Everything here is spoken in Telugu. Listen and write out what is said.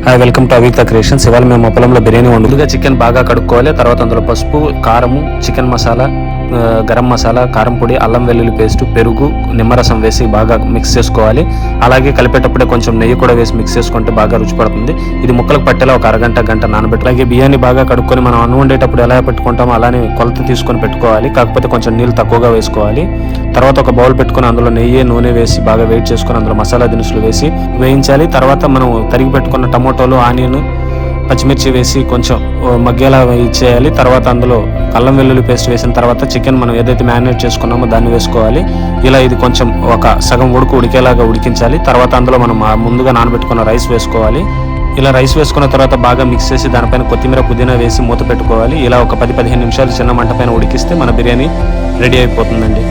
Hi, welcome to Avikta creations. ఇవాళ మేము పొలంలో బిర్యానీ ముందుగా చికెన్ బాగా కడుక్కోవాలి. తర్వాత అందులో పసుపు, కారము, చికెన్ మసాలా, గరం మసాలా, కారం పొడి, అల్లం వెల్లుల్లి పేస్ట్, పెరుగు, నిమ్మరసం వేసి బాగా మిక్స్ చేసుకోవాలి. అలాగే కలిపేటప్పుడే కొంచెం నెయ్యి కూడా వేసి మిక్స్ చేసుకుంటే బాగా రుచి పడుతుంది. ఇది ముక్కలకు పట్టేలా ఒక గంట నానబెట్టి, అలాగే బియ్యాన్ని బాగా కడుక్కొని మనం అన్నం వండేటప్పుడు ఎలా పెట్టుకుంటామో అలానే కొలత తీసుకొని పెట్టుకోవాలి. కాకపోతే కొంచెం నీళ్ళు తక్కువగా వేసుకోవాలి. తర్వాత ఒక బౌల్ పెట్టుకుని అందులో నెయ్యి, నూనె వేసి బాగా వేడి చేసుకుని అందులో మసాలా దినుసులు వేసి వేయించాలి. తర్వాత మనం తరిగి పెట్టుకున్న టమోటాలు, ఆనియన్, పచ్చిమిర్చి వేసి కొంచెం మగ్గేలా ఇచ్చేయాలి. తర్వాత అందులో అల్లం వెల్లుల్లి పేస్ట్ వేసిన తర్వాత చికెన్ మనం ఏదైతే మ్యారినేట్ చేసుకున్నామో దాన్ని వేసుకోవాలి. ఇలా ఇది కొంచెం ఒక సగం ఉడికేలాగా ఉడికించాలి. తర్వాత అందులో మనం ముందుగా నానబెట్టుకున్న రైస్ వేసుకోవాలి. ఇలా రైస్ వేసుకున్న తర్వాత బాగా మిక్స్ చేసి దానిపైన కొత్తిమీర, పుదీనా వేసి మూత పెట్టుకోవాలి. ఇలా ఒక 10-15 నిమిషాలు చిన్న మంట పైన ఉడికిస్తే మన బిర్యానీ రెడీ అయిపోతుందండి.